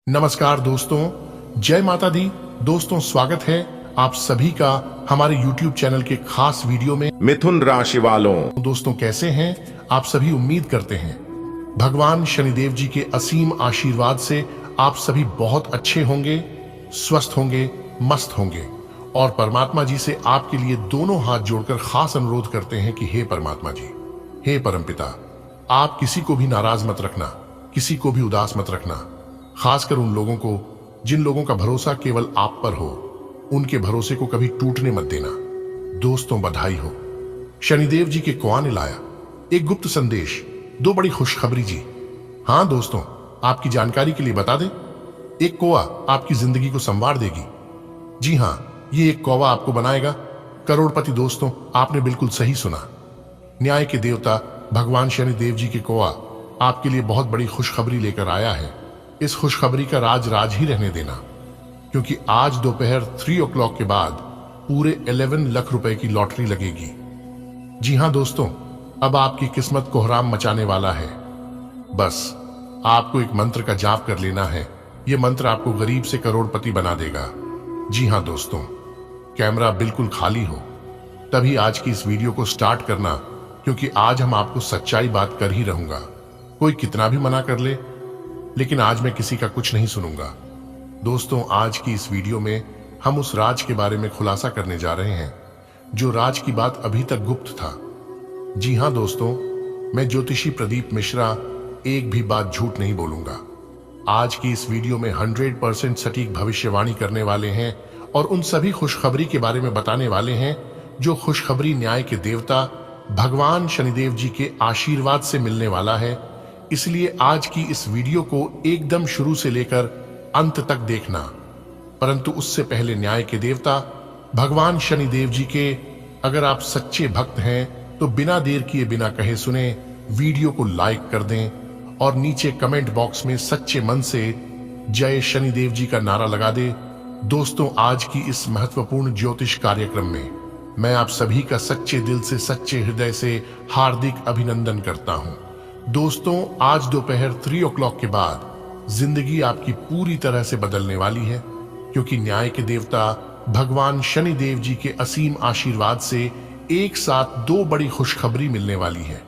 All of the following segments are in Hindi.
नमस्कार दोस्तों, जय माता दी। दोस्तों, स्वागत है आप सभी का हमारे YouTube चैनल के खास वीडियो में। मिथुन राशि वालों, दोस्तों कैसे हैं आप सभी? उम्मीद करते हैं भगवान शनिदेव जी के असीम आशीर्वाद से आप सभी बहुत अच्छे होंगे, स्वस्थ होंगे, मस्त होंगे। और परमात्मा जी से आपके लिए दोनों हाथ जोड़कर खास अनुरोध करते हैं कि हे परमात्मा जी, हे परमपिता, आप किसी को भी नाराज मत रखना, किसी को भी उदास मत रखना। खासकर उन लोगों को जिन लोगों का भरोसा केवल आप पर हो, उनके भरोसे को कभी टूटने मत देना। दोस्तों, बधाई हो, शनिदेव जी के कौआ ने लाया एक गुप्त संदेश, दो बड़ी खुशखबरी जी। हाँ दोस्तों, आपकी जानकारी के लिए बता दें, एक कौआ आपकी जिंदगी को संवार देगी। जी हाँ, ये एक कौवा आपको बनाएगा करोड़पति। दोस्तों, आपने बिल्कुल सही सुना। न्याय के देवता भगवान शनिदेव जी के कौआ आपके लिए बहुत बड़ी खुशखबरी लेकर आया है। इस खुशखबरी का राज राज ही रहने देना, क्योंकि आज दोपहर 3 o'clock के बाद पूरे 11 लाख रुपए की लॉटरी लगेगी। जी हां दोस्तों, अब आपकी किस्मत कोहराम मचाने वाला है। बस आपको एक मंत्र का जाप कर लेना है। यह मंत्र आपको गरीब से करोड़पति बना देगा। जी हां दोस्तों, कैमरा बिल्कुल खाली हो तभी आज की इस वीडियो को स्टार्ट करना, क्योंकि आज हम आपको सच्चाई बात कर ही रहूंगा। कोई कितना भी मना कर ले, लेकिन आज मैं किसी का कुछ नहीं सुनूंगा। दोस्तों, आज की इस वीडियो में हम उस राज के बारे में खुलासा करने जा रहे हैं जो राज की बात अभी तक गुप्त था। जी हां दोस्तों, मैं ज्योतिषी प्रदीप मिश्रा एक भी बात झूठ नहीं बोलूंगा। आज की इस वीडियो में 100% सटीक भविष्यवाणी करने वाले हैं और उन सभी खुशखबरी के बारे में बताने वाले हैं जो खुशखबरी न्याय के देवता भगवान शनिदेव जी के आशीर्वाद से मिलने वाला है। इसलिए आज की इस वीडियो को एकदम शुरू से लेकर अंत तक देखना। परंतु उससे पहले न्याय के देवता भगवान शनिदेव जी के अगर आप सच्चे भक्त हैं तो बिना देर किए बिना कहे सुने वीडियो को लाइक कर दें और नीचे कमेंट बॉक्स में सच्चे मन से जय शनिदेव जी का नारा लगा दे। दोस्तों, आज की इस महत्वपूर्ण ज्योतिष कार्यक्रम में मैं आप सभी का सच्चे दिल से, सच्चे हृदय से हार्दिक अभिनंदन करता हूं। दोस्तों, आज दोपहर 3 o'clock के बाद जिंदगी आपकी पूरी तरह से बदलने वाली है, क्योंकि न्याय के देवता भगवान शनिदेव जी के असीम आशीर्वाद से एक साथ दो बड़ी खुशखबरी मिलने वाली है।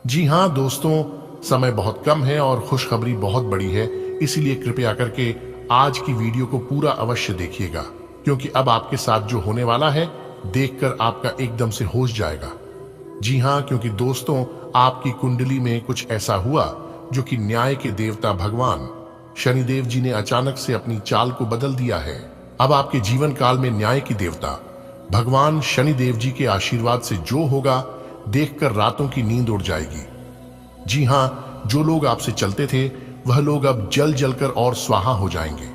जी हां दोस्तों, समय बहुत कम है और खुशखबरी बहुत बड़ी है, इसीलिए कृपया करके आज की वीडियो को पूरा अवश्य देखिएगा, क्योंकि अब आपके साथ जो होने वाला है देखकर आपका एकदम से होश जाएगा। जी हां, क्योंकि दोस्तों, आपकी कुंडली में कुछ ऐसा हुआ जो कि न्याय के देवता भगवान शनिदेव जी ने अचानक से अपनी चाल को बदल दिया है। अब आपके जीवन काल में न्याय की देवता भगवान शनिदेव जी के आशीर्वाद से जो होगा देखकर रातों की नींद उड़ जाएगी। जी हां, जो लोग आपसे चलते थे वह लोग अब जल जलकर और स्वाहा हो जाएंगे,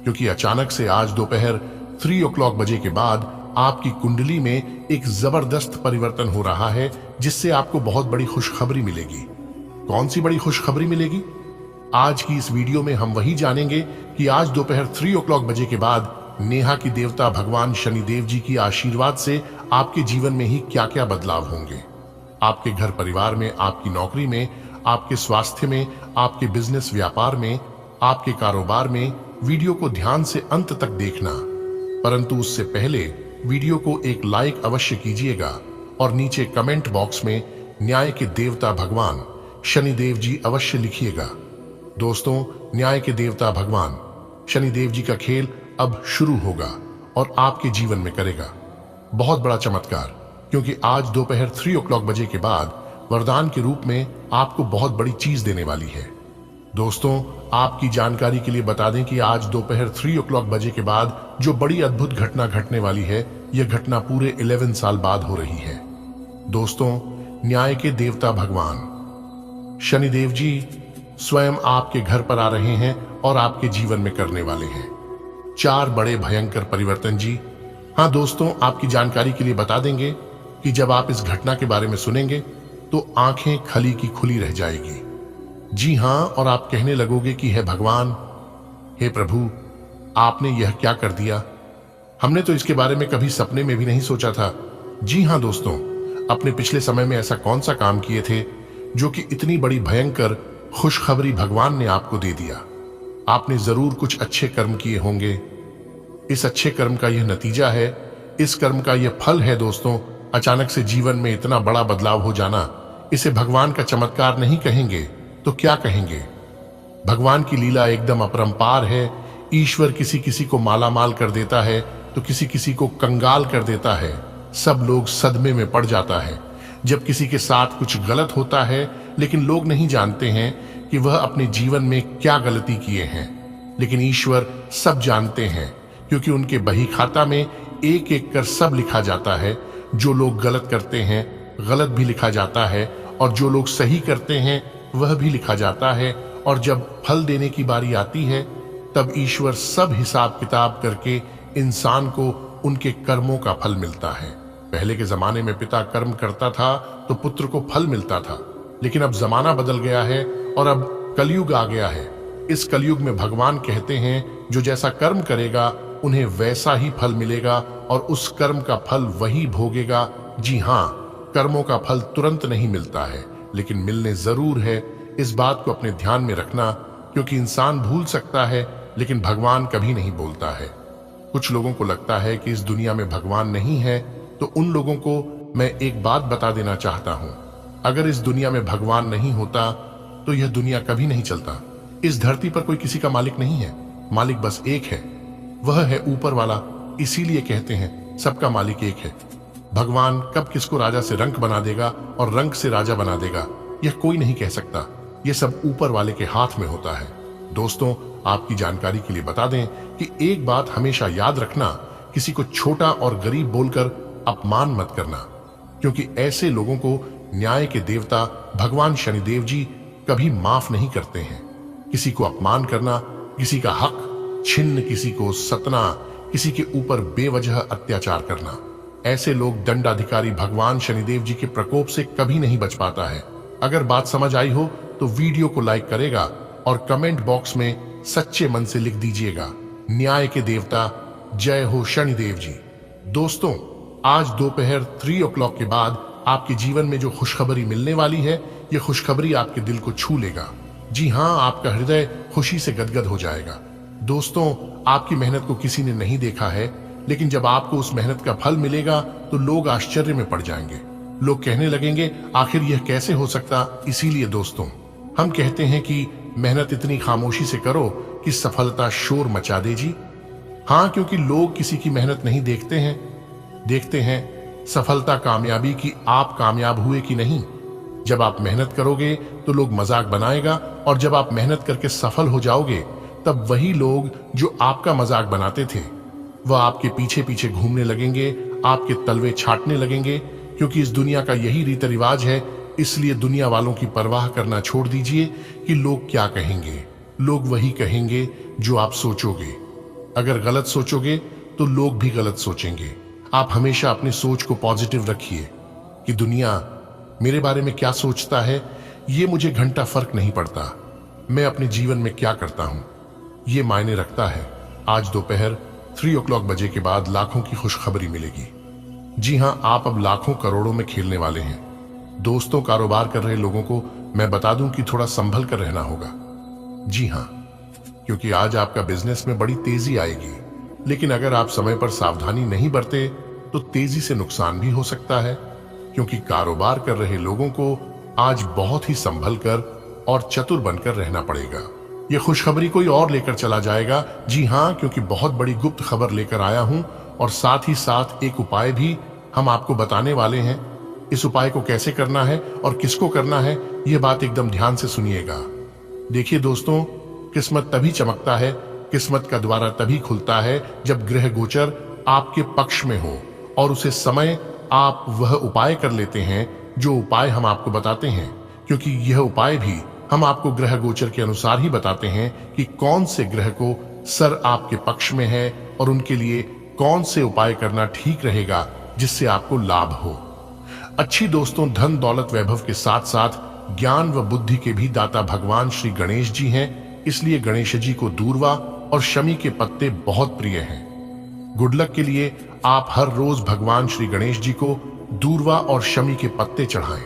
क्योंकि अचानक से आज दोपहर 3 o'clock बजे के बाद आपकी कुंडली में एक जबरदस्त परिवर्तन हो रहा है, जिससे आपको बहुत बड़ी खुशखबरी मिलेगी। कौन सी बड़ी खुशखबरी मिलेगी? आज की इस वीडियो में हम वही जानेंगे कि आज दोपहर 3 o'clock बजे के बाद नेहा की देवता भगवान शनिदेव जी की आशीर्वाद से आपके जीवन में ही क्या क्या बदलाव होंगे। आपके घर परिवार में, आपकी नौकरी में, आपके स्वास्थ्य में, आपके बिजनेस व्यापार में, आपके कारोबार में। वीडियो को ध्यान से अंत तक देखना, परंतु उससे पहले वीडियो को एक लाइक अवश्य कीजिएगा और नीचे कमेंट बॉक्स में न्याय के देवता भगवान शनिदेव जी अवश्य लिखिएगा। दोस्तों, न्याय के देवता भगवान शनिदेव जी का खेल अब शुरू होगा और आपके जीवन में करेगा बहुत बड़ा चमत्कार, क्योंकि आज दोपहर 3 o'clock बजे के बाद वरदान के रूप में आपको बहुत बड़ी चीज देने वाली है। दोस्तों, आपकी जानकारी के लिए बता दें कि आज दोपहर 3 o'clock बजे के बाद जो बड़ी अद्भुत घटना घटने वाली है, यह घटना पूरे 11 साल बाद हो रही है। दोस्तों, न्याय के देवता भगवान शनिदेव जी स्वयं आपके घर पर आ रहे हैं और आपके जीवन में करने वाले हैं 4 बड़े भयंकर परिवर्तन। जी हां दोस्तों, आपकी जानकारी के लिए बता देंगे कि जब आप इस घटना के बारे में सुनेंगे तो आंखें खली की खुली रह जाएगी। जी हां, और आप कहने लगोगे कि हे भगवान, हे प्रभु, आपने यह क्या कर दिया? हमने तो इसके बारे में कभी सपने में भी नहीं सोचा था। जी हां दोस्तों, अपने पिछले समय में ऐसा कौन सा काम किए थे जो कि इतनी बड़ी भयंकर खुशखबरी भगवान ने आपको दे दिया? आपने जरूर कुछ अच्छे कर्म किए होंगे। इस अच्छे कर्म का यह नतीजा है, इस कर्म का यह फल है दोस्तों, अचानक से जीवन में इतना बड़ा बदलाव हो जाना। इसे भगवान का चमत्कार नहीं कहेंगे तो क्या कहेंगे? भगवान की लीला एकदम अपरंपार है। ईश्वर किसी किसी को मालामाल कर देता है तो किसी किसी को कंगाल कर देता है। सब लोग सदमे में पड़ जाता है जब किसी के साथ कुछ गलत होता है, लेकिन लोग नहीं जानते हैं कि वह अपने जीवन में क्या गलती किए हैं। लेकिन ईश्वर सब जानते हैं, क्योंकि उनके बही खाता में एक एक कर सब लिखा जाता है। जो लोग गलत करते हैं गलत भी लिखा जाता है, और जो लोग सही करते हैं वह भी लिखा जाता है। और जब फल देने की बारी आती है तब ईश्वर सब हिसाब किताब करके इंसान को उनके कर्मों का फल मिलता है। पहले के जमाने में पिता कर्म करता था तो पुत्र को फल मिलता था, लेकिन अब जमाना बदल गया है और अब कलयुग आ गया है। इस कलयुग में भगवान कहते हैं जो जैसा कर्म करेगा उन्हें वैसा ही फल मिलेगा, और उस कर्म का फल वही भोगेगा। जी हाँ, कर्मों का फल तुरंत नहीं मिलता है, लेकिन मिलने जरूर है। इस बात को अपने ध्यान में रखना, क्योंकि इंसान भूल सकता है लेकिन भगवान कभी नहीं बोलता है। कुछ लोगों को लगता है कि इस दुनिया में भगवान नहीं है, तो उन लोगों को मैं एक बात बता देना चाहता हूं। अगर इस दुनिया में भगवान नहीं होता तो यह दुनिया कभी नहीं चलता। इस धरती पर कोई किसी का मालिक नहीं है, मालिक बस एक है, वह है ऊपर वाला। इसीलिए कहते हैं सबका मालिक एक है। भगवान कब किसको राजा से रंक बना देगा और रंक से राजा बना देगा, यह कोई नहीं कह सकता। यह सब ऊपर वाले के हाथ में होता है। दोस्तों, आपकी जानकारी के लिए बता दें कि एक बात हमेशा याद रखना, किसी को छोटा और गरीब बोलकर अपमान मत करना, क्योंकि ऐसे लोगों को न्याय के देवता भगवान शनिदेव जी कभी माफ नहीं करते हैं। किसी को अपमान करना, किसी का हक छिन्न, किसी को सतना, किसी के ऊपर बेवजह अत्याचार करना, ऐसे लोग दंडाधिकारी भगवान शनिदेव जी के प्रकोप से कभी नहीं बच पाता है। अगर बात समझ आई हो तो वीडियो को लाइक करेगा और कमेंट बॉक्स में सच्चे मन से लिख दीजिएगा, न्याय के देवता जय हो शनिदेव जी। दोस्तों, आज दोपहर 3 o'clock के बाद आपके जीवन में जो खुशखबरी मिलने वाली है, यह खुशखबरी आपके दिल को छू लेगा। जी हाँ, आपका हृदय खुशी से गदगद हो जाएगा। दोस्तों, आपकी मेहनत को किसी ने नहीं देखा है, लेकिन जब आपको उस मेहनत का फल मिलेगा तो लोग आश्चर्य में पड़ जाएंगे। लोग कहने लगेंगे आखिर यह कैसे हो सकता। इसीलिए दोस्तों, हम कहते हैं कि मेहनत इतनी खामोशी से करो कि सफलता शोर मचा दे जी। हाँ, क्योंकि लोग किसी की मेहनत नहीं देखते हैं सफलता, कामयाबी की आप कामयाब हुए कि नहीं। जब आप मेहनत करोगे तो लोग मजाक बनाएगा, और जब आप मेहनत करके सफल हो जाओगे तब वही लोग जो आपका मजाक बनाते थे वह आपके पीछे पीछे घूमने लगेंगे, आपके तलवे छाटने लगेंगे, क्योंकि इस दुनिया का यही रीति रिवाज है। इसलिए दुनिया वालों की परवाह करना छोड़ दीजिए कि लोग क्या कहेंगे। लोग वही कहेंगे जो आप सोचोगे। अगर गलत सोचोगे तो लोग भी गलत सोचेंगे। आप हमेशा अपनी सोच को पॉजिटिव रखिए कि दुनिया मेरे बारे में क्या सोचता है, ये मुझे घंटा फर्क नहीं पड़ता। मैं अपने जीवन में क्या करता हूं, ये मायने रखता है। आज दोपहर 3 o'clock बजे के बाद लाखों की खुशखबरी मिलेगी। जी हां, आप अब लाखों करोड़ों में खेलने वाले हैं। दोस्तों, कारोबार कर रहे लोगों को मैं बता दूं कि थोड़ा संभल कर रहना होगा। जी हां, क्योंकि आज आपका बिजनेस में बड़ी तेजी आएगी, लेकिन अगर आप समय पर सावधानी नहीं बरते तो तेजी से नुकसान भी हो सकता है। क्योंकि कारोबार कर रहे लोगों को आज बहुत ही संभल कर और चतुर बनकर रहना पड़ेगा। यह खुशखबरी कोई और लेकर चला जाएगा। जी हां, क्योंकि बहुत बड़ी गुप्त खबर लेकर आया हूं, और साथ ही साथ एक उपाय भी हम आपको बताने वाले हैं। इस उपाय को कैसे करना है और किसको करना है, यह बात एकदम ध्यान से सुनिएगा। देखिए दोस्तों, किस्मत तभी चमकता है, किस्मत का द्वारा तभी खुलता है जब ग्रह गोचर आपके पक्ष में हो और उसे समय आप वह उपाय कर लेते हैं जो उपाय हम आपको बताते हैं। क्योंकि यह उपाय भी हम आपको ग्रह गोचर के अनुसार ही बताते हैं कि कौन से ग्रह को सर आपके पक्ष में है और उनके लिए कौन से उपाय करना ठीक रहेगा जिससे आपको लाभ हो। अच्छी दोस्तों, धन दौलत वैभव के साथ साथ ज्ञान व बुद्धि के भी दाता भगवान श्री गणेश जी हैं। इसलिए गणेश जी को दूर्वा और शमी के पत्ते बहुत प्रिय हैं। गुड लक के लिए आप हर रोज भगवान श्री गणेश जी को दूर्वा और शमी के पत्ते चढ़ाएं।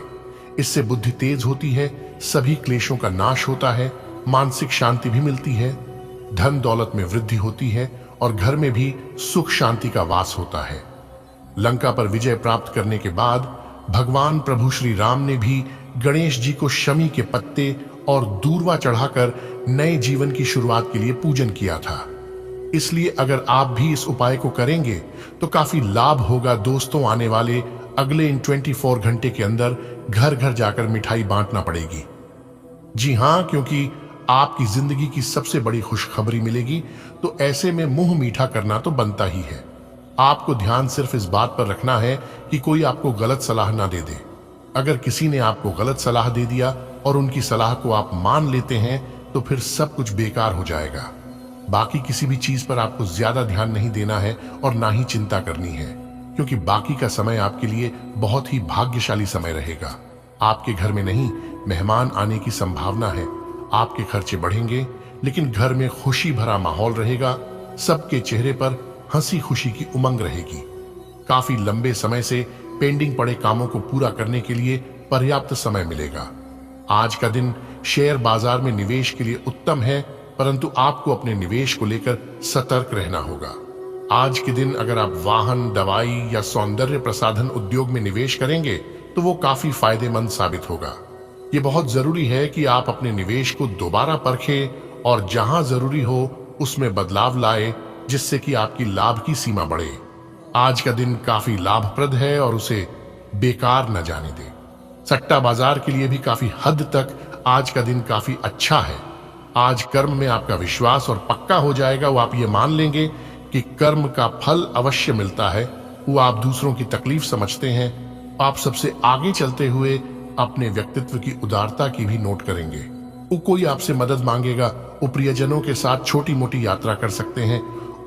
इससे बुद्धि तेज होती है, सभी क्लेशों का नाश होता है, मानसिक शांति भी मिलती है। धन दौलत में वृद्धि होती है और घर में भी सुख शांति का वास होता है। लंका पर विजय प्राप्त करने के बाद भगवान प्रभु श्री राम ने भी गणेश जी को शमी के पत्ते और दूर्वा चढ़ाकर नए जीवन की शुरुआत के लिए पूजन किया था। इसलिए अगर आप भी इस उपाय को करेंगे तो काफी लाभ होगा। दोस्तों, आने वाले अगले इन 24 घंटे के अंदर घर घर जाकर मिठाई बांटना पड़ेगी। जी हां, क्योंकि आपकी जिंदगी की सबसे बड़ी खुशखबरी मिलेगी, तो ऐसे में मुंह मीठा करना तो बनता ही है। आपको ध्यान सिर्फ इस बात पर रखना है कि कोई आपको गलत सलाह ना दे दे। अगर किसी ने आपको गलत सलाह दे दिया और उनकी सलाह को आप मान लेते हैं तो फिर सब कुछ बेकार हो जाएगा। बाकी किसी भी चीज पर आपको ज्यादा ध्यान नहीं देना है और ना ही चिंता करनी है, क्योंकि बाकी का समय आपके लिए बहुत ही भाग्यशाली समय रहेगा। आपके घर में नहीं, मेहमान आने की संभावना है। आपके खर्चे बढ़ेंगे, लेकिन घर में खुशी भरा माहौल रहेगा। सबके चेहरे पर हंसी खुशी की उमंग रहेगी। काफी लंबे समय से पेंडिंग पड़े कामों को पूरा करने के लिए पर्याप्त समय मिलेगा। आज का दिन शेयर बाजार में निवेश के लिए उत्तम है, परंतु आपको अपने निवेश को लेकर सतर्क रहना होगा। आज के दिन अगर आप वाहन, दवाई या सौंदर्य प्रसाधन उद्योग में निवेश करेंगे तो वो काफी फायदेमंद साबित होगा। ये बहुत जरूरी है कि आप अपने निवेश को दोबारा परखें और जहां जरूरी हो उसमें बदलाव लाए, जिससे कि आपकी लाभ की सीमा बढ़े। आज का दिन काफी लाभप्रद है और उसे बेकार न जाने दें। सट्टा बाजार के लिए भी काफी हद तक आज का दिन काफी अच्छा है। आज कर्म में आपका विश्वास और पक्का हो जाएगा। वो आप ये मान लेंगे कि कर्म का फल अवश्य मिलता है। वो आप दूसरों की तकलीफ समझते हैं। आप सबसे आगे चलते हुए अपने व्यक्तित्व की उदारता की भी नोट करेंगे। वो कोई आपसे मदद मांगेगा, वो प्रियजनों के साथ छोटी मोटी यात्रा कर सकते हैं।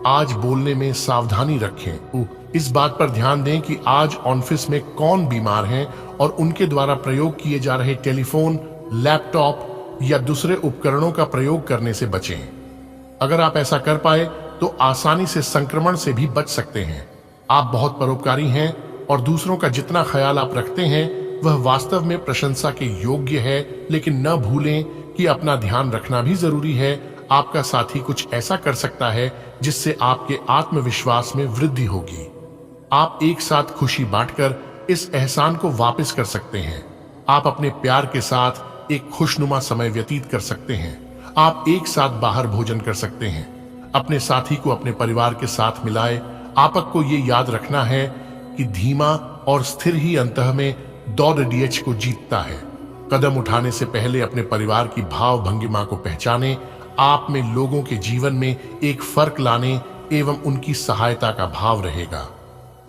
आज बोलने में सावधानी रखें। इस बात पर ध्यान दें कि आज ऑफिस में कौन बीमार हैं और उनके द्वारा प्रयोग किए जा रहे टेलीफोन, लैपटॉप या दूसरे उपकरणों का प्रयोग करने से बचें। अगर आप ऐसा कर पाए तो आसानी से संक्रमण से भी बच सकते हैं। आप बहुत परोपकारी हैं और दूसरों का जितना ख्याल आप रखते हैं वह वास्तव में प्रशंसा के योग्य है, लेकिन न भूलें कि अपना ध्यान रखना भी जरूरी है। आपका साथी कुछ ऐसा कर सकता है जिससे आपके आत्मविश्वास में वृद्धि होगी। आप एक साथ खुशी बांटकर इस एहसान को वापस कर सकते हैं। आप अपने प्यार के साथ एक खुशनुमा समय व्यतीत कर सकते हैं। आप एक साथ बाहर भोजन कर सकते हैं। अपने साथी को अपने परिवार के साथ मिलाए। आपको ये याद रखना है कि धीमा और स्थिर ही अंतः में दौड़ डीएच को जीतता है। कदम उठाने से पहले अपने परिवार की भाव भंगिमा को पहचाने। आप में लोगों के जीवन में एक फर्क लाने एवं उनकी सहायता का भाव रहेगा।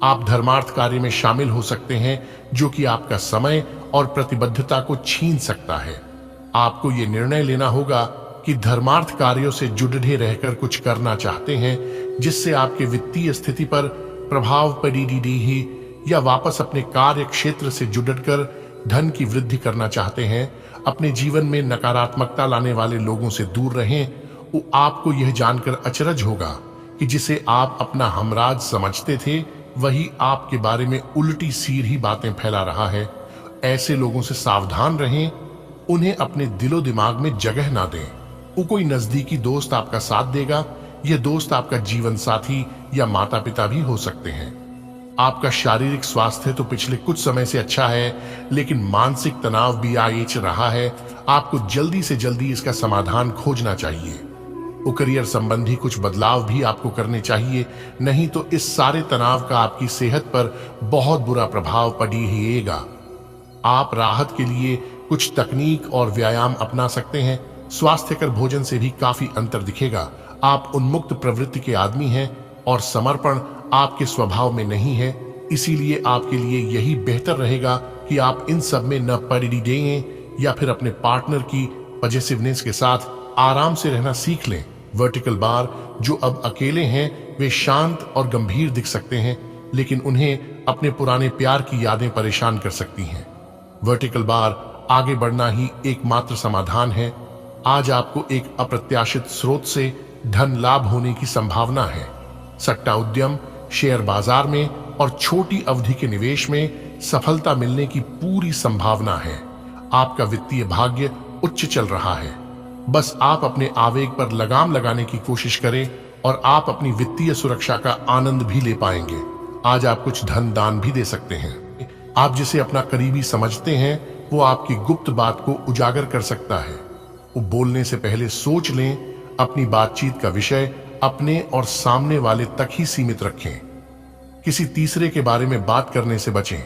आप धर्मार्थ कार्य में शामिल हो सकते हैं, जो कि आपका समय और प्रतिबद्धता को छीन सकता है। आपको ये निर्णय लेना होगा कि धर्मार्थ कार्यों से जुड़े रहकर कुछ करना चाहते हैं जिससे आपके वित्तीय स्थिति पर प्रभाव पड़ेगी ही, या वापस अपने कार्य क्षेत्र से जुड़कर धन की वृद्धि करना चाहते हैं। अपने जीवन में नकारात्मकता लाने वाले लोगों से दूर रहें। वो आपको यह जानकर अचरज होगा कि जिसे आप अपना हमराज समझते थे वही आपके बारे में उल्टी सीधी बातें फैला रहा है। ऐसे लोगों से सावधान रहें। उन्हें अपने दिलो दिमाग में जगह ना दें। वो कोई नजदीकी दोस्त आपका साथ देगा। यह दोस्त आपका जीवन साथी या माता पिता भी हो सकते हैं। आपका शारीरिक स्वास्थ्य तो पिछले कुछ समय से अच्छा है, लेकिन मानसिक तनाव भी आएच रहा है। आपको जल्दी से जल्दी इसका समाधान खोजना चाहिए। वो करियर संबंधी कुछ बदलाव भी आपको करने चाहिए, नहीं तो इस सारे तनाव का आपकी सेहत पर बहुत बुरा प्रभाव पड़ेगा। आप राहत के लिए कुछ तकनीक और व्यायाम अपना सकते हैं। स्वास्थ्यकर भोजन से भी काफी अंतर दिखेगा। आप उन्मुक्त प्रवृत्ति के आदमी हैं और समर्पण आपके स्वभाव में नहीं है। इसीलिए आपके लिए यही बेहतर रहेगा कि आप इन सब में न पड़ दें या फिर अपने पार्टनर की पॉजिटिवनेस के साथ आराम से रहना सीख लें। वर्टिकल बार जो अब अकेले हैं वे शांत और गंभीर दिख सकते हैं, लेकिन उन्हें अपने पुराने प्यार की यादें परेशान कर सकती हैं। वर्टिकल बार आगे बढ़ना ही एकमात्र समाधान है। आज आपको एक अप्रत्याशित स्रोत से धन लाभ होने की संभावना है। सट्टा उद्यम, शेयर बाजार में और छोटी अवधि के निवेश में सफलता मिलने की पूरी संभावना है। आपका वित्तीय भाग्य उच्च चल रहा है। बस आप अपने आवेग पर लगाम लगाने की कोशिश करें और आप अपनी वित्तीय सुरक्षा का आनंद भी ले पाएंगे। आज आप कुछ धन दान भी दे सकते हैं। आप जिसे अपना करीबी समझते हैं वो आपकी गुप्त बात को उजागर कर सकता है। वो बोलने से पहले सोच लें। अपनी बातचीत का विषय अपने और सामने वाले तक ही सीमित रखें। किसी तीसरे के बारे में बात करने से बचें।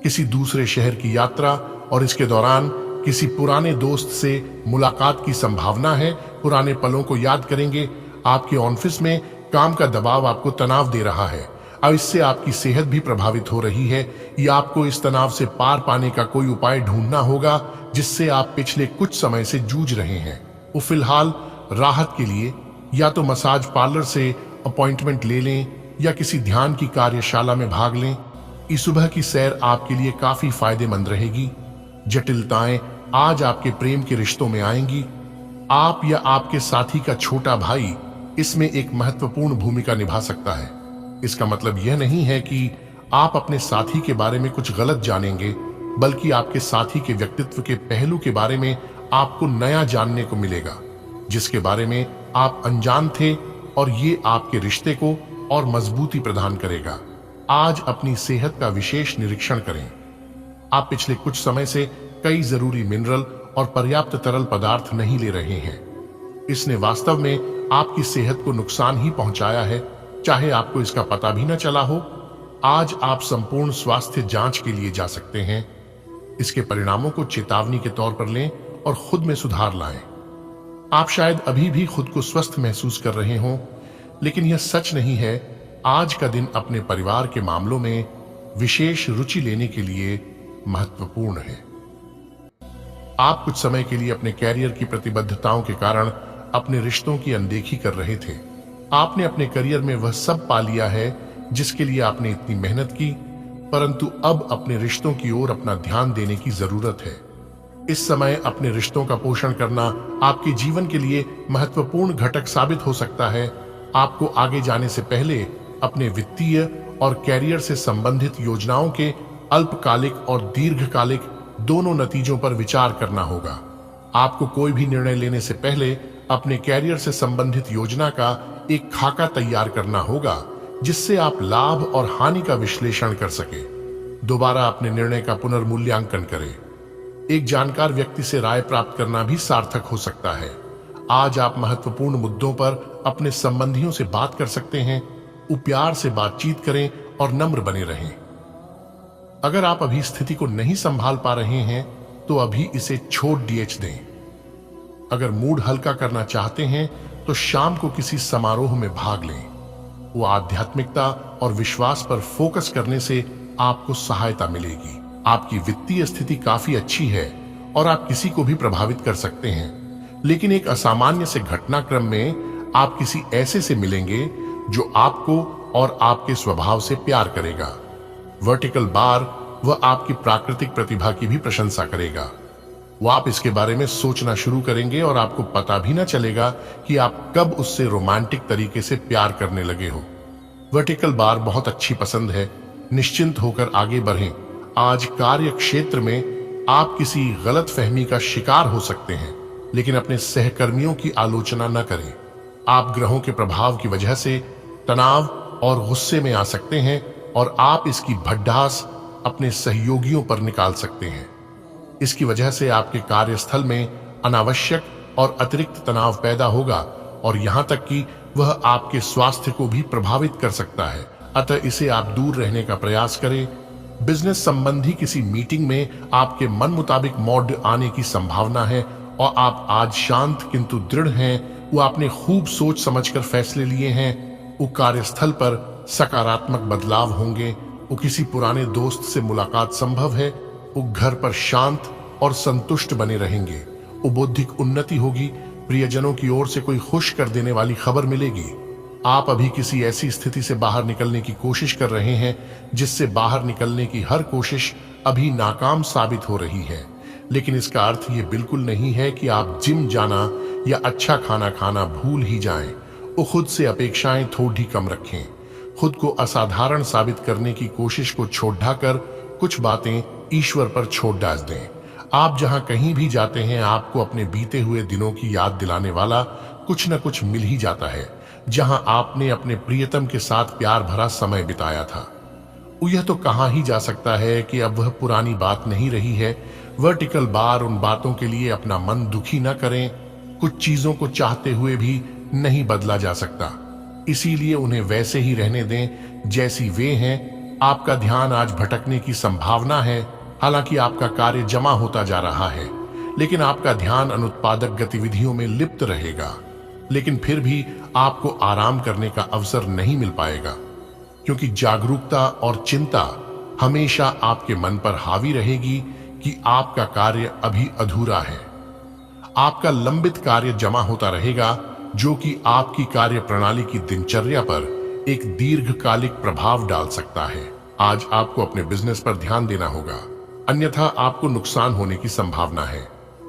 किसी दूसरे शहर की यात्रा और इसके दौरान किसी पुराने दोस्त से मुलाकात की संभावना है। पुराने पलों को याद करेंगे। आपके ऑफिस में काम का दबाव आपको तनाव दे रहा है। अब इससे आपकी सेहत भी प्रभावित हो रही है। या आपको इस तनाव से पार पाने का कोई उपाय ढूंढना होगा जिससे आप पिछले कुछ समय से जूझ रहे हैं। वो फिलहाल राहत के लिए या तो मसाज पार्लर से अपॉइंटमेंट ले लें या किसी ध्यान की कार्यशाला में भाग लें। इस सुबह की सैर आपके लिए काफी फायदेमंद रहेगी। जटिलताएं आज आपके प्रेम के रिश्तों में आएंगी। आप या आपके साथी का छोटा भाई इसमें एक महत्वपूर्ण भूमिका निभा सकता है। इसका मतलब यह नहीं है कि आप अपने साथी के बारे में कुछ गलत जानेंगे, बल्कि आपके साथी के व्यक्तित्व के पहलू के बारे में आपको नया जानने को मिलेगा जिसके बारे में आप अनजान थे, और ये आपके रिश्ते को और मजबूती प्रदान करेगा। आज अपनी सेहत का विशेष निरीक्षण करें। आप पिछले कुछ समय से कई जरूरी मिनरल और पर्याप्त तरल पदार्थ नहीं ले रहे हैं। इसने वास्तव में आपकी सेहत को नुकसान ही पहुंचाया है, चाहे आपको इसका पता भी न चला हो। आज आप संपूर्ण स्वास्थ्य जांच के लिए जा सकते हैं। इसके परिणामों को चेतावनी के तौर पर लें और खुद में सुधार लाएं। आप शायद अभी भी खुद को स्वस्थ महसूस कर रहे हों, लेकिन यह सच नहीं है। आज का दिन अपने परिवार के मामलों में विशेष रुचि लेने के लिए महत्वपूर्ण है। आप कुछ समय के लिए अपने कैरियर की प्रतिबद्धताओं के कारण अपने रिश्तों की अनदेखी कर रहे थे। आपने अपने करियर में वह सब पा लिया है जिसके लिए आपने इतनी मेहनत की, परंतु अब अपने रिश्तों की ओर अपना ध्यान देने की जरूरत है। इस समय अपने रिश्तों का पोषण करना आपके जीवन के लिए महत्वपूर्ण घटक साबित हो सकता है। आपको आगे जाने से पहले अपने वित्तीय और कैरियर से संबंधित योजनाओं के अल्पकालिक और दीर्घकालिक दोनों नतीजों पर विचार करना होगा। आपको कोई भी निर्णय लेने से पहले अपने कैरियर से संबंधित योजना का एक खाका तैयार करना होगा जिससे आप लाभ और हानि का विश्लेषण कर सके। दोबारा अपने निर्णय का पुनर्मूल्यांकन करें। एक जानकार व्यक्ति से राय प्राप्त करना भी सार्थक हो सकता है। आज आप महत्वपूर्ण मुद्दों पर अपने संबंधियों से बात कर सकते हैं। प्यार से बातचीत करें और नम्र बने रहें। अगर आप अभी स्थिति को नहीं संभाल पा रहे हैं तो अभी इसे छोड़ डीएच दें। अगर मूड हल्का करना चाहते हैं तो शाम को किसी समारोह में भाग लें। वो आध्यात्मिकता और विश्वास पर फोकस करने से आपको सहायता मिलेगी। आपकी वित्तीय स्थिति काफी अच्छी है और आप किसी को भी प्रभावित कर सकते हैं, लेकिन एक असामान्य से घटनाक्रम में आप किसी ऐसे से मिलेंगे जो आपको और आपके स्वभाव से प्यार करेगा। वर्टिकल बार वह आपकी प्राकृतिक प्रतिभा की भी प्रशंसा करेगा। वो आप इसके बारे में सोचना शुरू करेंगे और आपको पता भी ना चलेगा कि आप कब उससे रोमांटिक तरीके से प्यार करने लगे हो। वर्टिकल बार बहुत अच्छी पसंद है। निश्चिंत होकर आगे बढ़ें। आज कार्य क्षेत्र में आप किसी गलत फहमी का शिकार हो सकते हैं, लेकिन अपने सहकर्मियों की आलोचना न करें। आप ग्रहों के प्रभाव की वजह से तनाव और गुस्से में आ सकते हैं और आप इसकी भड़ास अपने सहयोगियों पर निकाल सकते हैं। इसकी वजह से आपके कार्यस्थल में अनावश्यक और अतिरिक्त तनाव पैदा होगा और यहां तक कि वह आपके स्वास्थ्य को भी प्रभावित कर सकता है। अतः इसे आप दूर रहने का प्रयास करें। बिजनेस संबंधी किसी मीटिंग में आपके मन मुताबिक मोड आने की संभावना है और आप आज शांत किंतु दृढ़ हैं। वो आपने खूब सोच समझकर फैसले लिए हैं। वो कार्यस्थल पर सकारात्मक बदलाव होंगे। वो किसी पुराने दोस्त से मुलाकात संभव है। वो घर पर शांत और संतुष्ट बने रहेंगे। वो बौद्धिक उन्नति होगी। प्रियजनों की ओर से कोई खुश कर देने वाली खबर मिलेगी। आप अभी किसी ऐसी स्थिति से बाहर निकलने की कोशिश कर रहे हैं जिससे बाहर निकलने की हर कोशिश अभी नाकाम साबित हो रही है, लेकिन इसका अर्थ ये बिल्कुल नहीं है कि आप जिम जाना या अच्छा खाना खाना भूल ही जाएं। वो खुद से अपेक्षाएं थोड़ी कम रखें। खुद को असाधारण साबित करने की कोशिश को छोड़ कर कुछ बातें ईश्वर पर छोड़ डाल दें। आप जहां कहीं भी जाते हैं आपको अपने बीते हुए दिनों की याद दिलाने वाला कुछ न कुछ मिल ही जाता है, जहां आपने अपने प्रियतम के साथ प्यार भरा समय बिताया था। यह तो कहा ही जा सकता है कि अब वह पुरानी बात नहीं रही है। वर्टिकल बार उन बातों के लिए अपना मन दुखी न करें। कुछ चीजों को चाहते हुए भी नहीं बदला जा सकता, इसीलिए उन्हें वैसे ही रहने दें जैसी वे हैं। आपका ध्यान आज भटकने की संभावना है। हालांकि आपका कार्य जमा होता जा रहा है, लेकिन आपका ध्यान अनुत्पादक गतिविधियों में लिप्त रहेगा। लेकिन फिर भी आपको आराम करने का अवसर नहीं मिल पाएगा, क्योंकि जागरूकता और चिंता हमेशा आपके मन पर हावी रहेगी कि आपका कार्य अभी अधूरा है। आपका लंबित कार्य जमा होता रहेगा, जो कि आपकी कार्य प्रणाली की दिनचर्या पर एक दीर्घकालिक प्रभाव डाल सकता है। आज आपको अपने बिजनेस पर ध्यान देना होगा, अन्यथा आपको नुकसान होने की संभावना है।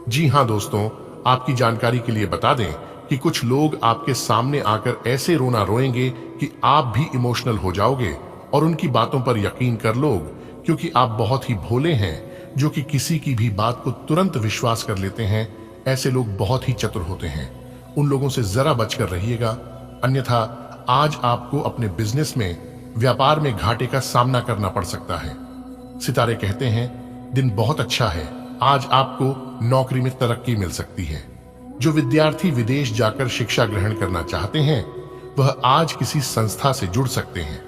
जी हां दोस्तों, आपकी जानकारी के लिए बता दें कि कुछ लोग आपके सामने आकर ऐसे रोना रोएंगे कि आप भी इमोशनल हो जाओगे और उनकी बातों पर यकीन कर लोग, क्योंकि आप बहुत ही भोले हैं जो कि किसी की भी बात को तुरंत विश्वास कर लेते हैं। ऐसे लोग बहुत ही चतुर होते हैं, उन लोगों से जरा बचकर रहिएगा, अन्यथा आज आपको अपने बिजनेस में, व्यापार में घाटे का सामना करना पड़ सकता है। सितारे कहते हैं दिन बहुत अच्छा है, आज आपको नौकरी में तरक्की मिल सकती है। जो विद्यार्थी विदेश जाकर शिक्षा ग्रहण करना चाहते हैं वह आज किसी संस्था से जुड़ सकते हैं,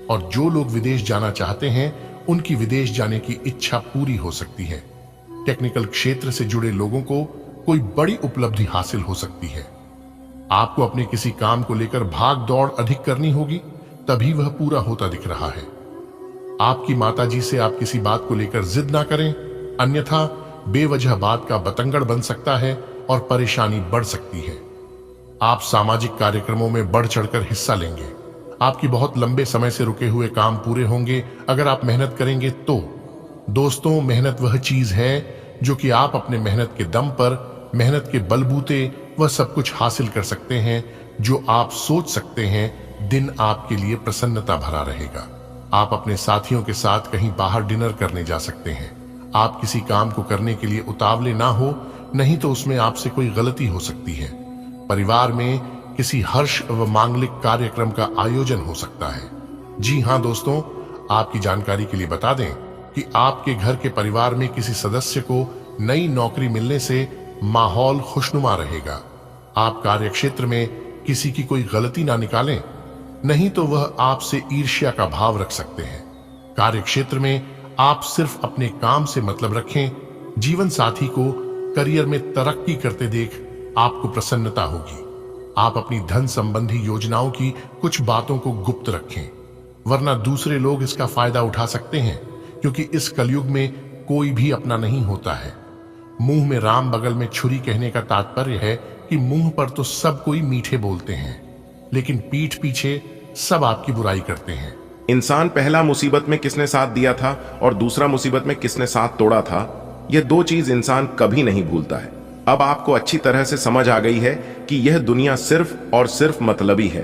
और जो लोग विदेश जाना चाहते हैं उनकी विदेश जाने की इच्छा पूरी हो सकती है। टेक्निकल क्षेत्र से जुड़े लोगों को कोई बड़ी उपलब्धि हासिल हो सकती है। आपको अपने किसी काम को लेकर भाग दौड़ अधिक करनी होगी, तभी वह पूरा होता दिख रहा है। आपकी माताजी से आप किसी बात को लेकर जिद ना करें, अन्यथा बेवजह बात का बतंगड़ बन सकता है और परेशानी बढ़ सकती है। आप सामाजिक कार्यक्रमों में बढ़ चढ़कर हिस्सा लेंगे। आपकी बहुत लंबे समय से रुके हुए काम पूरे होंगे अगर आप मेहनत करेंगे तो। दोस्तों, मेहनत वह चीज है जो कि आप अपने मेहनत के दम पर, मेहनत के बलबूते वह सब कुछ हासिल कर सकते हैं जो आप सोच सकते हैं। दिन आपके लिए प्रसन्नता भरा रहेगा। आप अपने साथियों के साथ कहीं बाहर डिनर करने जा सकते हैं। आप किसी काम को करने के लिए उतावले ना हो, नहीं तो उसमें आपसे कोई गलती हो सकती है। परिवार में किसी हर्ष व मांगलिक कार्यक्रम का आयोजन हो सकता है। जी हां दोस्तों, आपकी जानकारी के लिए बता दें कि आपके घर के परिवार में किसी सदस्य को नई नौकरी मिलने से माहौल खुशनुमा रहेगा। आप कार्यक्षेत्र में किसी की कोई गलती ना निकालें, नहीं तो वह आपसे ईर्ष्या का भाव रख सकते हैं। कार्यक्षेत्र में आप सिर्फ अपने काम से मतलब रखें। जीवन साथी को करियर में तरक्की करते देख आपको प्रसन्नता होगी। आप अपनी धन संबंधी योजनाओं की कुछ बातों को गुप्त रखें, वरना दूसरे लोग इसका फायदा उठा सकते हैं, क्योंकि इस कलयुग में कोई भी अपना नहीं होता है। मुंह में राम बगल में छुरी कहने का तात्पर्य है कि मुंह पर तो सब कोई मीठे बोलते हैं, लेकिन पीठ पीछे सब आपकी बुराई करते हैं। इंसान पहला मुसीबत में किसने साथ दिया था और दूसरा मुसीबत में किसने साथ तोड़ा था, यह दो चीज इंसान कभी नहीं भूलता है। अब आपको अच्छी तरह से समझ आ गई है कि यह दुनिया सिर्फ और सिर्फ मतलबी है।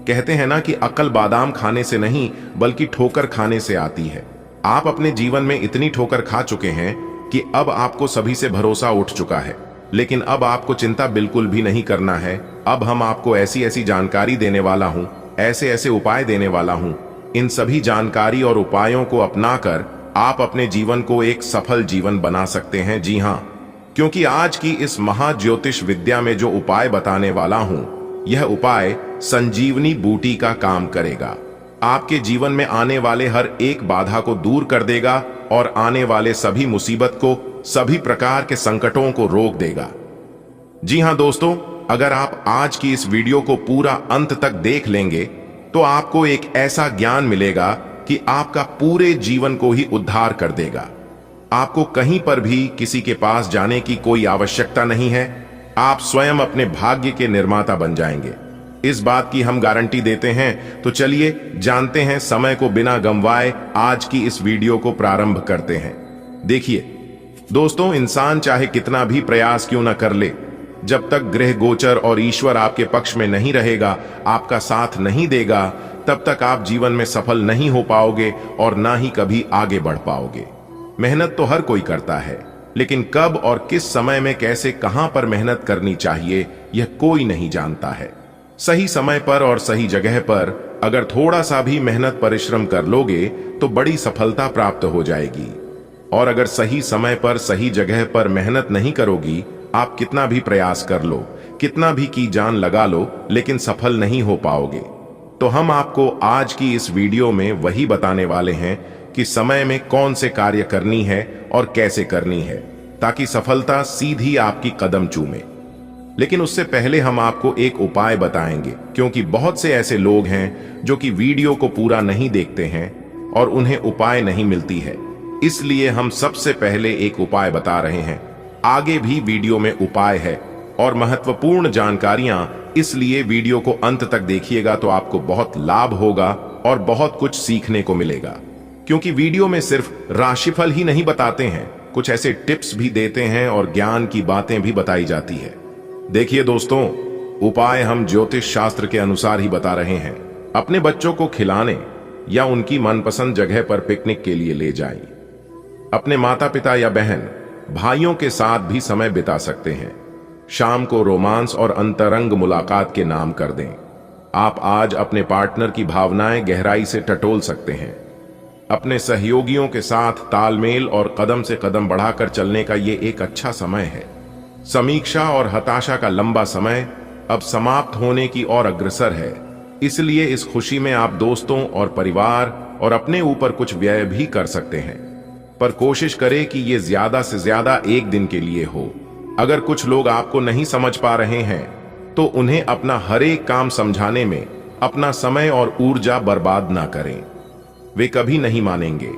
कहते हैं ना कि अक्ल बादाम खाने से नहीं बल्कि ठोकर खाने से आती है। आप अपने जीवन में इतनी ठोकर खा चुके हैं कि अब आपको सभी से भरोसा उठ चुका है, लेकिन अब आपको चिंता बिल्कुल भी नहीं करना है। अब हम आपको ऐसी ऐसी जानकारी देने वाला हूं, ऐसे ऐसे उपाय देने वाला हूं। इन सभी जानकारी और उपायों को अपनाकर आप अपने जीवन को एक सफल जीवन बना सकते हैं। जी हां, क्योंकि आज की इस महाज्योतिष विद्या में जो उपाय बताने वाला हूं, यह उपाय संजीवनी बूटी का काम करेगा। आपके जीवन में आने वाले हर एक बाधा को दूर कर देगा और आने वाले सभी मुसीबत को, सभी प्रकार के संकटों को रोक देगा। जी हां दोस्तों, अगर आप आज की इस वीडियो को पूरा अंत तक देख लेंगे तो आपको एक ऐसा ज्ञान मिलेगा कि आपका पूरे जीवन को ही उद्धार कर देगा। आपको कहीं पर भी किसी के पास जाने की कोई आवश्यकता नहीं है। आप स्वयं अपने भाग्य के निर्माता बन जाएंगे, इस बात की हम गारंटी देते हैं। तो चलिए जानते हैं, समय को बिना गंवाए आज की इस वीडियो को प्रारंभ करते हैं। देखिए दोस्तों, इंसान चाहे कितना भी प्रयास क्यों न कर ले, जब तक ग्रह गोचर और ईश्वर आपके पक्ष में नहीं रहेगा, आपका साथ नहीं देगा, तब तक आप जीवन में सफल नहीं हो पाओगे और ना ही कभी आगे बढ़ पाओगे। मेहनत तो हर कोई करता है, लेकिन कब और किस समय में कैसे कहां पर मेहनत करनी चाहिए यह कोई नहीं जानता है। सही समय पर और सही जगह पर अगर थोड़ा सा भी मेहनत परिश्रम कर लोगे तो बड़ी सफलता प्राप्त हो जाएगी। और अगर सही समय पर सही जगह पर मेहनत नहीं करोगी, आप कितना भी प्रयास कर लो, कितना भी की जान लगा लो, लेकिन सफल नहीं हो पाओगे। तो हम आपको आज की इस वीडियो में वही बताने वाले हैं कि समय में कौन से कार्य करनी है और कैसे करनी है, ताकि सफलता सीधी आपकी कदम चूमे। लेकिन उससे पहले हम आपको एक उपाय बताएंगे, क्योंकि बहुत से ऐसे लोग हैं जो कि वीडियो को पूरा नहीं देखते हैं और उन्हें उपाय नहीं मिलती है। इसलिए हम सबसे पहले एक उपाय बता रहे हैं। आगे भी वीडियो में उपाय है और महत्वपूर्ण जानकारियां, इसलिए वीडियो को अंत तक देखिएगा तो आपको बहुत लाभ होगा और बहुत कुछ सीखने को मिलेगा। क्योंकि वीडियो में सिर्फ राशिफल ही नहीं बताते हैं, कुछ ऐसे टिप्स भी देते हैं और ज्ञान की बातें भी बताई जाती है। देखिए दोस्तों, उपाय हम ज्योतिष शास्त्र के अनुसार ही बता रहे हैं। अपने बच्चों को खिलाने या उनकी मनपसंद जगह पर पिकनिक के लिए ले जाएं। अपने माता पिता या बहन भाइयों के साथ भी समय बिता सकते हैं। शाम को रोमांस और अंतरंग मुलाकात के नाम कर दें। आप आज अपने पार्टनर की भावनाएं गहराई से टटोल सकते हैं। अपने सहयोगियों के साथ तालमेल और कदम से कदम बढ़ाकर चलने का ये एक अच्छा समय है। समीक्षा और हताशा का लंबा समय अब समाप्त होने की ओर अग्रसर है। इसलिए इस खुशी में आप दोस्तों और परिवार और अपने ऊपर कुछ व्यय भी कर सकते हैं, पर कोशिश करें कि ये ज्यादा से ज्यादा एक दिन के लिए हो। अगर कुछ लोग आपको नहीं समझ पा रहे हैं तो उन्हें अपना हर एक काम समझाने में अपना समय और ऊर्जा बर्बाद ना करें। वे कभी नहीं मानेंगे।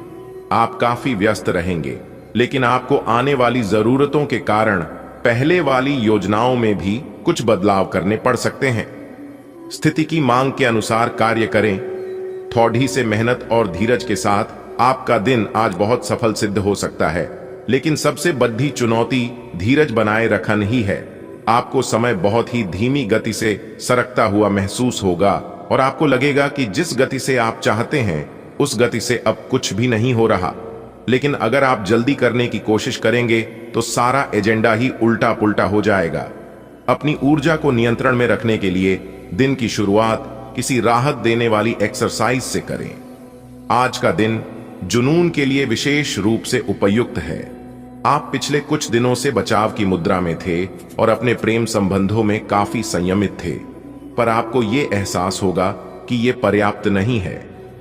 आप काफी व्यस्त रहेंगे, लेकिन आपको आने वाली जरूरतों के कारण पहले वाली योजनाओं में भी कुछ बदलाव करने पड़ सकते हैं। स्थिति की मांग के अनुसार कार्य करें। थोड़ी से मेहनत और धीरज के साथ आपका दिन आज बहुत सफल सिद्ध हो सकता है, लेकिन सबसे बड़ी चुनौती धीरज बनाए रखना ही है। आपको समय बहुत ही धीमी गति से सरकता हुआ महसूस होगा और आपको लगेगा कि जिस गति से आप चाहते हैं उस गति से अब कुछ भी नहीं हो रहा। लेकिन अगर आप जल्दी करने की कोशिश करेंगे तो सारा एजेंडा ही उल्टा पुल्टा हो जाएगा। अपनी ऊर्जा को नियंत्रण में रखने के लिए दिन की शुरुआत किसी राहत देने वाली एक्सरसाइज से करें। आज का दिन जुनून के लिए विशेष रूप से उपयुक्त है। आप पिछले कुछ दिनों से बचाव की मुद्रा में थे और अपने प्रेम संबंधों में काफी संयमित थे, पर आपको ये एहसास होगा कि ये पर्याप्त नहीं है,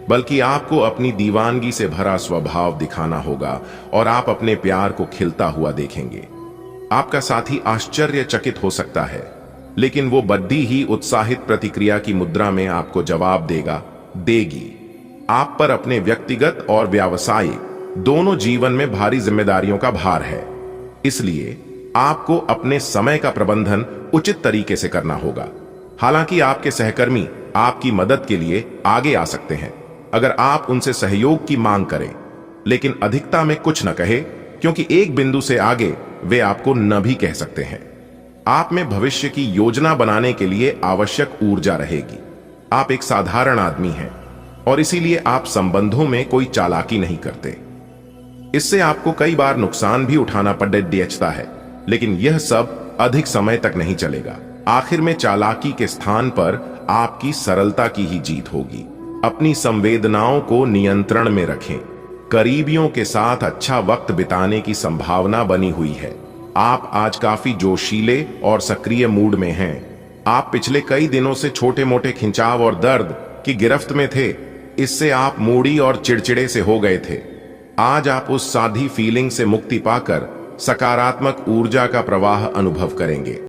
बल्कि आपको अपनी दीवानगी से भरा स्वभाव दिखाना होगा और आप अपने प्यार को खिलता हुआ देखेंगे। आपका साथी आश्चर्यचकित हो सकता है, लेकिन वो बड़ी ही उत्साहित प्रतिक्रिया की मुद्रा में आपको जवाब देगी। आप पर अपने व्यक्तिगत और व्यावसायिक दोनों जीवन में भारी जिम्मेदारियों का भार है। इसलिए आपको अपने समय का प्रबंधन उचित तरीके से करना होगा। हालांकि आपके सहकर्मी आपकी मदद के लिए आगे आ सकते हैं अगर आप उनसे सहयोग की मांग करें, लेकिन अधिकता में कुछ न कहे, क्योंकि एक बिंदु से आगे वे आपको न भी कह सकते हैं। आप में भविष्य की योजना बनाने के लिए आवश्यक ऊर्जा रहेगी। आप एक साधारण आदमी हैं और इसीलिए आप संबंधों में कोई चालाकी नहीं करते। इससे आपको कई बार नुकसान भी उठाना पड़ता है, लेकिन यह सब अधिक समय तक नहीं चलेगा। आखिर में चालाकी के स्थान पर आपकी सरलता की ही जीत होगी। अपनी संवेदनाओं को नियंत्रण में रखें। करीबियों के साथ अच्छा वक्त बिताने की संभावना बनी हुई है। आप आज काफी जोशीले और सक्रिय मूड में हैं। आप पिछले कई दिनों से छोटे मोटे खिंचाव और दर्द की गिरफ्त में थे। इससे आप मूडी और चिड़चिड़े से हो गए थे। आज आप उस साधी फीलिंग से मुक्ति पाकर सकारात्मक ऊर्जा का प्रवाह अनुभव करेंगे।